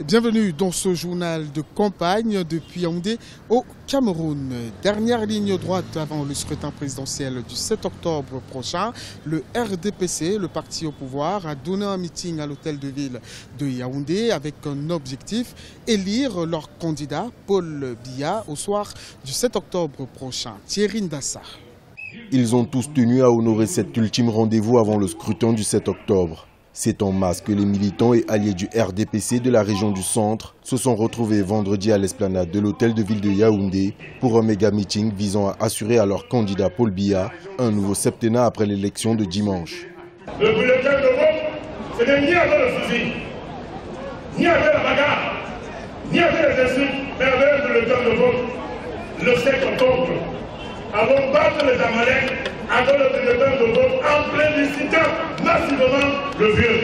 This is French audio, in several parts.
Bienvenue dans ce journal de campagne depuis Yaoundé au Cameroun. Dernière ligne droite avant le scrutin présidentiel du 7 octobre prochain. Le RDPC, le parti au pouvoir, a donné un meeting à l'hôtel de ville de Yaoundé avec un objectif, élire leur candidat Paul Biya au soir du 7 octobre prochain. Thierry Ndassa. Ils ont tous tenu à honorer cet ultime rendez-vous avant le scrutin du 7 octobre. C'est en masse que les militants et alliés du RDPC de la région du centre se sont retrouvés vendredi à l'esplanade de l'hôtel de ville de Yaoundé pour un méga meeting visant à assurer à leur candidat Paul Biya un nouveau septennat après l'élection de dimanche. Le bulletin de vote, ce n'est ni avec le fusil, ni avec la bagarre, ni avec les insultes, mais avec le bulletin de vote, le 7 octobre. Allons battre les Amaleks avec le bulletin de vote en plébiscitant massivement le vieux.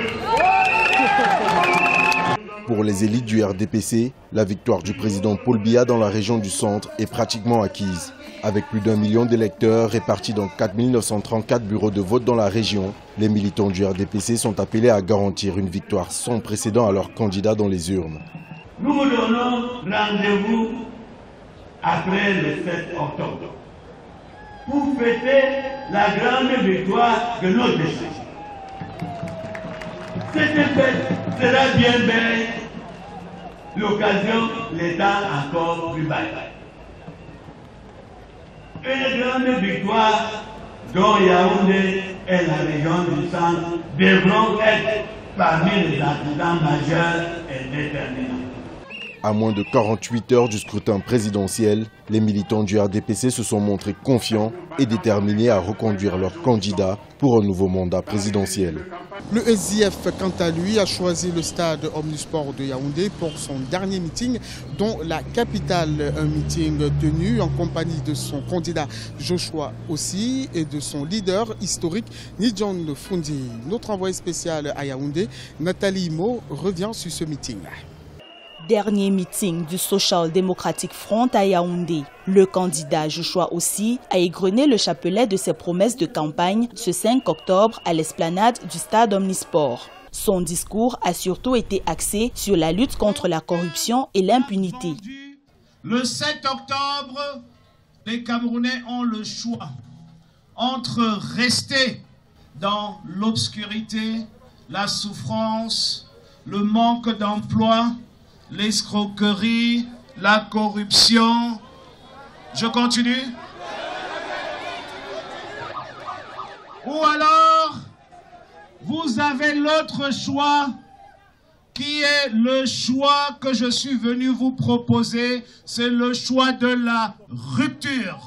Pour les élites du RDPC, la victoire du président Paul Biya dans la région du centre est pratiquement acquise. Avec plus d'1 million d'électeurs répartis dans 4 934 bureaux de vote dans la région, les militants du RDPC sont appelés à garantir une victoire sans précédent à leur candidat dans les urnes. Nous vous donnons rendez-vous après le 7 octobre pour fêter la grande victoire de notre nation. Cette fête sera bien belle, l'occasion l'étant encore plus belle. Une grande victoire dont Yaoundé et la région du centre devront être parmi les accidents majeurs et déterminants. À moins de 48 heures du scrutin présidentiel, les militants du RDPC se sont montrés confiants et déterminés à reconduire leur candidat pour un nouveau mandat présidentiel. Le SDF, quant à lui, a choisi le stade Omnisport de Yaoundé pour son dernier meeting dans la capitale. Un meeting tenu en compagnie de son candidat Joshua aussi et de son leader historique Nidjon Fundi. Notre envoyé spécial à Yaoundé, Nathalie Mo, revient sur ce meeting. Dernier meeting du Social Democratic Front à Yaoundé. Le candidat Joshua aussi a égrené le chapelet de ses promesses de campagne ce 5 octobre à l'esplanade du stade Omnisport. Son discours a surtout été axé sur la lutte contre la corruption et l'impunité. Le 7 octobre, les Camerounais ont le choix entre rester dans l'obscurité, la souffrance, le manque d'emploi, l'escroquerie, la corruption. Je continue. Ou alors, vous avez l'autre choix, qui est le choix que je suis venu vous proposer, c'est le choix de la rupture.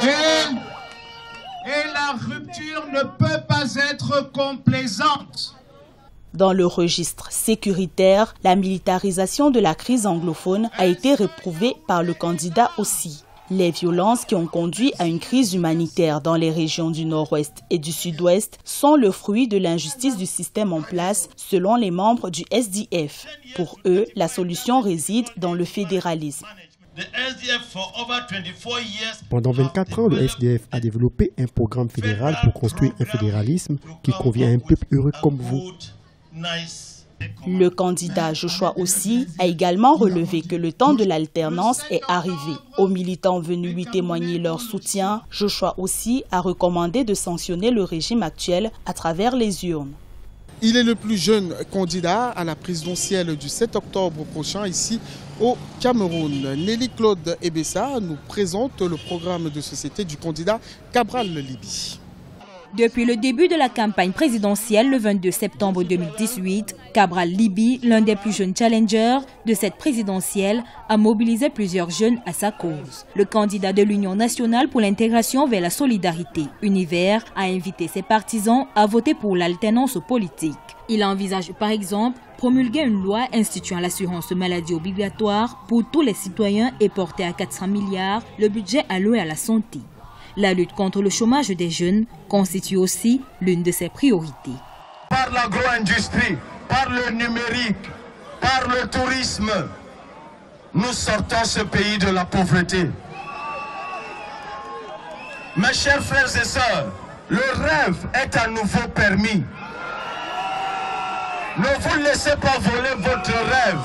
Et la rupture ne peut pas être complaisante. Dans le registre sécuritaire, la militarisation de la crise anglophone a été réprouvée par le candidat aussi. Les violences qui ont conduit à une crise humanitaire dans les régions du nord-ouest et du sud-ouest sont le fruit de l'injustice du système en place, selon les membres du SDF. Pour eux, la solution réside dans le fédéralisme. Pendant 24 ans, le SDF a développé un programme fédéral pour construire un fédéralisme qui convient à un peuple heureux comme vous. Le candidat Joshua aussi a également relevé que le temps de l'alternance est arrivé. Aux militants venus lui témoigner leur soutien, Joshua aussi a recommandé de sanctionner le régime actuel à travers les urnes. Il est le plus jeune candidat à la présidentielle du 7 octobre prochain ici au Cameroun. Nelly Claude Ebessa nous présente le programme de société du candidat Cabral Libi. Depuis le début de la campagne présidentielle le 22 septembre 2018, Cabral Libi, l'un des plus jeunes challengers de cette présidentielle, a mobilisé plusieurs jeunes à sa cause. Le candidat de l'Union nationale pour l'intégration vers la solidarité, Univers, a invité ses partisans à voter pour l'alternance politique. Il envisage par exemple promulguer une loi instituant l'assurance maladie obligatoire pour tous les citoyens et porter à 400 milliards le budget alloué à la santé. La lutte contre le chômage des jeunes constitue aussi l'une de ses priorités. Par l'agro-industrie, par le numérique, par le tourisme, nous sortons ce pays de la pauvreté. Mes chers frères et sœurs, le rêve est à nouveau permis. Ne vous laissez pas voler votre rêve.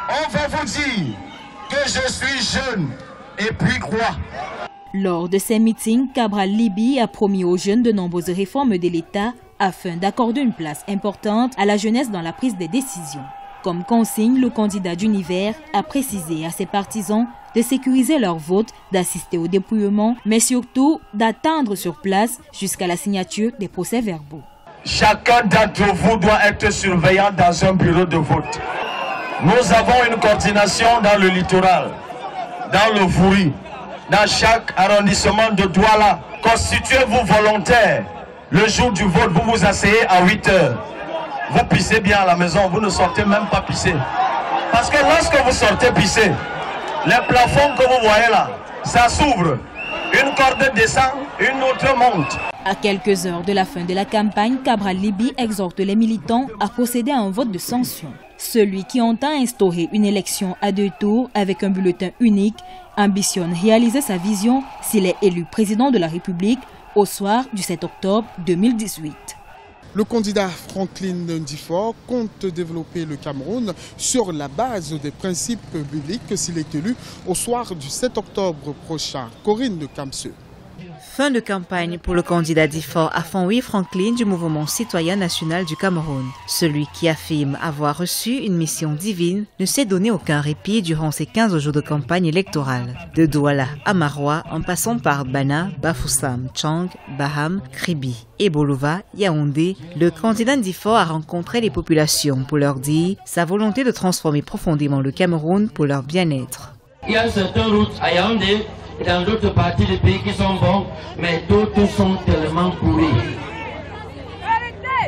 On va vous dire que je suis jeune et puis quoi? Lors de ces meetings, Cabral Libby a promis aux jeunes de nombreuses réformes de l'État afin d'accorder une place importante à la jeunesse dans la prise des décisions. Comme consigne, le candidat d'Univers a précisé à ses partisans de sécuriser leur vote, d'assister au dépouillement, mais surtout d'attendre sur place jusqu'à la signature des procès-verbaux. Chacun d'entre vous doit être surveillant dans un bureau de vote. Nous avons une coordination dans le littoral, dans le Vouri, dans chaque arrondissement de Douala. Constituez-vous volontaire. Le jour du vote, vous vous asseyez à 8 h. Vous pissez bien à la maison, vous ne sortez même pas pisser. Parce que lorsque vous sortez pisser, les plafonds que vous voyez là, ça s'ouvre. Une corde descend, une autre monte. À quelques heures de la fin de la campagne, Cabral Libby exhorte les militants à procéder à un vote de sanction. Celui qui entend instaurer une élection à 2 tours avec un bulletin unique ambitionne réaliser sa vision s'il est élu président de la République au soir du 7 octobre 2018. Le candidat Franklin Ndifor compte développer le Cameroun sur la base des principes bibliques s'il est élu au soir du 7 octobre prochain. Corinne de Kamseu. Fin de campagne pour le candidat Ndifor Afenwi Franklin du mouvement citoyen national du Cameroun. Celui qui affirme avoir reçu une mission divine ne s'est donné aucun répit durant ses 15 jours de campagne électorale. De Douala à Maroua, en passant par Bana, Bafoussam, Tchang, Baham, Kribi et Bolova, Yaoundé, le candidat Ndifor a rencontré les populations pour leur dire sa volonté de transformer profondément le Cameroun pour leur bien-être. Il y a certaines routes à Yaoundé et dans d'autres parties du pays qui sont bons, mais d'autres sont tellement pourris.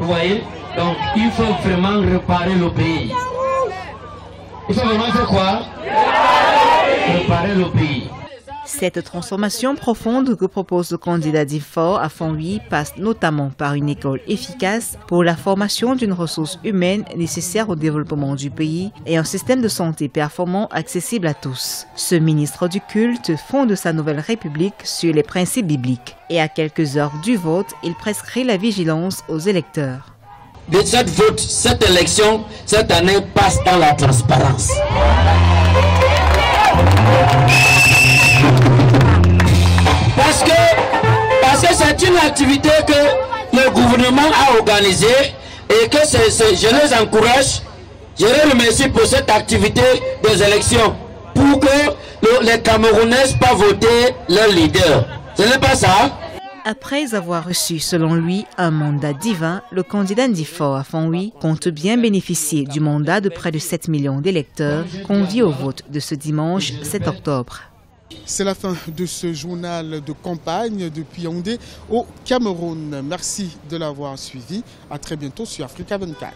Vous voyez? Donc il faut vraiment réparer le pays. Il faut vraiment faire quoi? Réparer le pays. Cette transformation profonde que propose le candidat Ndifor Afenwi passe notamment par une école efficace pour la formation d'une ressource humaine nécessaire au développement du pays et un système de santé performant accessible à tous. Ce ministre du culte fonde sa nouvelle république sur les principes bibliques. Et à quelques heures du vote, il prescrit la vigilance aux électeurs. De cette élection, cette année passe dans la transparence. Parce que c'est une activité que le gouvernement a organisée et que je les encourage, je les remercie pour cette activité des élections pour que les Camerounais puissent voter leur leader. Ce n'est pas ça? Après avoir reçu, selon lui, un mandat divin, le candidat Ndifor Afenwi compte bien bénéficier du mandat de près de 7 millions d'électeurs conviés au vote de ce dimanche 7 octobre. C'est la fin de ce journal de campagne depuis Yaoundé au Cameroun. Merci de l'avoir suivi. À très bientôt sur Africa 24.